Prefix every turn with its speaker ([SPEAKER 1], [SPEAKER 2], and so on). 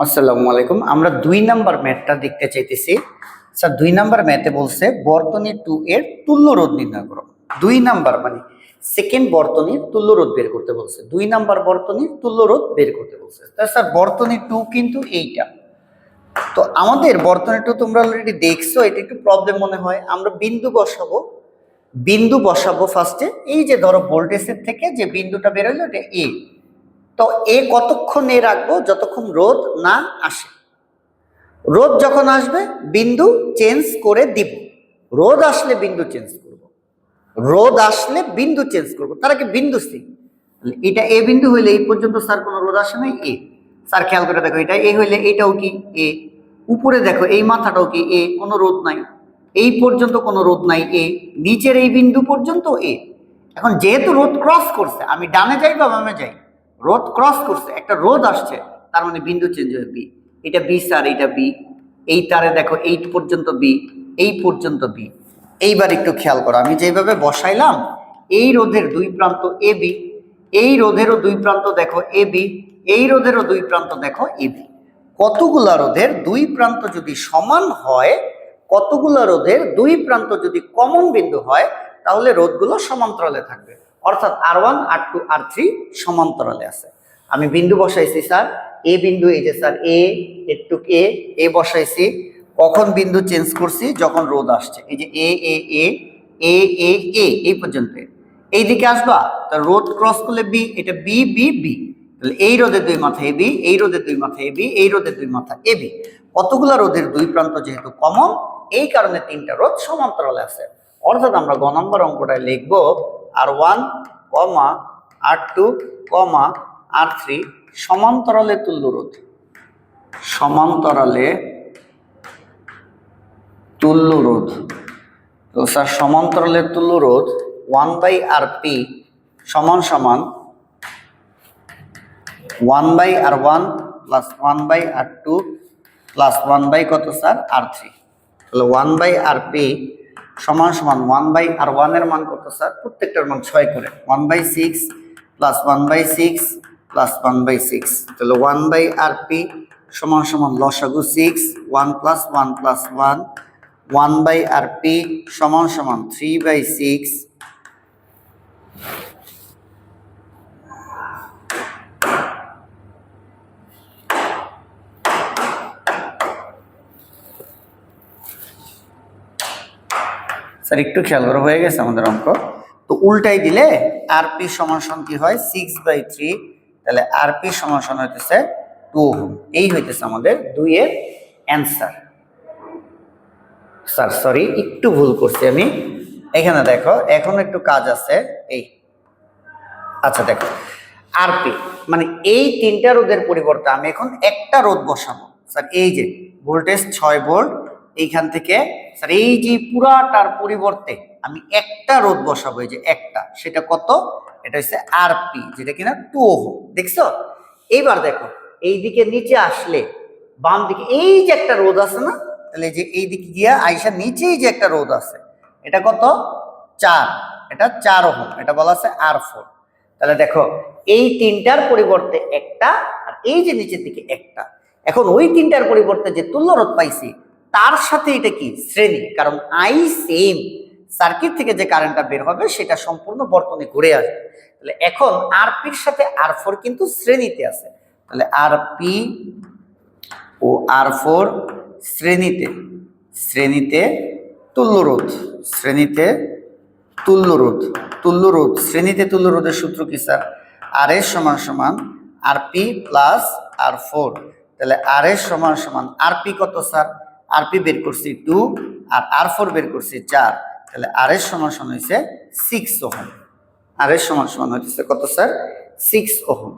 [SPEAKER 1] আসসালামু আলাইকুম। আমরা 2 নাম্বার ম্যাথটা দেখতে চাইতেছি। স্যার 2 নাম্বার ম্যাথে বলছে বর্তনী 2 এর তুল্য রোধ নির্ণয় করো। 2 নাম্বার মানে সেকেন্ড বর্তনীর তুল্য রোধ বের করতে বলছে। 2 নাম্বার বর্তনীর তুল্য রোধ বের করতে বলছে। তা স্যার বর্তনী 2 কিন্তু এইটা। তো আমাদের বর্তনী 2 তোমরা অলরেডি দেখছো, এটা একটু প্রবলেম মনে হয়। আমরা বিন্দু বসাবো ফার্স্টে। এই যে ধরো ভোল্টেজের থেকে যে বিন্দুটা বের হলো এটা এ। তো এ কতক্ষণ এ রাখবো? যতক্ষণ রোধ না আসে। রোধ যখন আসবে বিন্দু চেঞ্জ করে দিব। রোধ আসলে বিন্দু চেঞ্জ করব, তার আগে বিন্দু সি। এটা এ বিন্দু হইলে এই পর্যন্ত স্যার কোনো রোধ আসে নাই এ। স্যার খেয়াল করে দেখো, এটা এ হইলে এইটাও কি এ। উপরে দেখো এই মাথাটাও কি এ, কোনো রোধ নাই। এই পর্যন্ত কোনো রোধ নাই এ, নিচের এই বিন্দু পর্যন্ত এ। এখন যেহেতু রোধ ক্রস করছে, আমি ডানে যাই বা বামে যাই, রোধ ক্রস করছে, একটা রোধ আসছে, তার মানে বিন্দু চেঞ্জ হয়ে বি। এটা বি স্যার, এটা বি। এই তারে দেখো এই পর্যন্ত বি, এই পর্যন্ত বি। এইবার একটু খেয়াল করো, আমি যেভাবে বসাইলাম, এই রোধের দুই প্রান্ত এ বি, এই রোধেরও দুই প্রান্ত দেখো এ বি, এই রোধেরও দুই প্রান্ত দেখো এ বি। কতগুলা রোধের দুই প্রান্ত যদি সমান হয়, কতগুলা রোধের দুই প্রান্ত যদি কমন বিন্দু হয়, তাহলে রোধগুলো সমান্তরালে থাকবে। অর্থাৎ R1 R2 R3 সমান্তরালে আছে। আমি বিন্দু বসাইছি স্যার, এ বিন্দু, এই যে স্যার এ একটু এ বসাইছি। কখন বিন্দু চেঞ্জ করছি? যখন রোধ আসছে। এই যে এ এ এ এ এ এ এই পর্যন্ত। এই দিকে আসবা, তো রোধ ক্রস করলে বি, এটা বি বি বি। তাহলে এই রোধের দুই মাথা এ বি, এই রোধের দুই মাথা এ বি, এই রোধের দুই মাথা এ বি। কতগুলা রোধের দুই প্রান্ত যেহেতু কমন, এই কারণে তিনটা রোধ সমান্তরালে আছে। অর্থাৎ আমরা গ নম্বর অঙ্কটায় লিখবো R1, R2, R3 সমান্তরালে তুল্য রোধ। সমান্তরালে তুল্য রোধ। তো স্যার সমান্তরালের তুল্য রোধ 1/Rp সমান সমান 1/R1 প্লাস 1/R2 প্লাস 1 কত স্যার R3। তাহলে 1/Rp সমান সমান 1/R1 এর মান কত স্যার? প্রত্যেকটার মান 6 করে। 1/6 প্লাস 1/6 প্লাস 1/6। তাহলে 1/Rp সমান সমান লসাগু 6, 1 প্লাস 1 প্লাস 1। 1/Rp সমান সমান 3/6। স্যার একটু খেয়াল করে, হয়ে গেছে আমাদের অঙ্ক। তো উল্টাই দিলে আরপি সমান কি হয়? 6/3। তাহলে আরপি সমান হইতেছে 2 ওহম। এই হইতেছে আমাদের 2 এর অ্যান্সার। স্যার সরি, একটু ভুল করছি আমি। এখানে দেখো এখন একটু কাজ আছে। এই আচ্ছা দেখো, আরপি মানে এই তিনটা রোধের পরিবর্তে আমি এখন একটা রোধ বসাবো। স্যার এই যে ভোল্টেজ 6 ভোল্ট, এইখান থেকে স্যার এই যে পুরাটার পরিবর্তে আমি একটা রোধ বসাবো। এই যে একটা, সেটা কত? এটা হচ্ছে আরপি, যেটা কিনা 2 ওহম। দেখছো? এইবার দেখো এই দিকে নিচে আসলে বাম দিকে এই যে একটা রোধ আছে না, তাহলে যে এই দিকে গিয়া আইসা নিচেই যে একটা রোধ আছে, এটা কত? 4। এটা 4 ওহম, এটা বলা আছে R4। তাহলে দেখো এই তিনটার পরিবর্তে একটা, আর এই যে নিচের দিকে একটা। এখন ওই তিনটার পরিবর্তে যে তুল্য রোধ পাইছি, তার সাথে এটা কি শ্রেণী, কারণ আই সেম। সার্কিট থেকে যে কারেন্টটা বের হবে সেটা সম্পূর্ণ বর্তনী ঘুরে আসবে। তাহলে এখন আরপির সাথে R4 কিন্তু শ্রেণীতে আছে। তাহলে আরপি ও R4 শ্রেণীতে, শ্রেণীতে তুল্য রোধ, শ্রেণীতে তুল্য রোধ। তুল্য রোধ, শ্রেণীতে তুল্য রোধের সূত্র কি স্যার? RS সমান সমান আরপি প্লাস R4। তাহলে RS সমান সমান আরপি কত স্যার? আরপি বের করছি 2 আর R4 বের করছি 4। তাহলে RS সমান হয়েছে 6 ওহম। RS সমান হচ্ছে কত স্যার? 6 ওহম।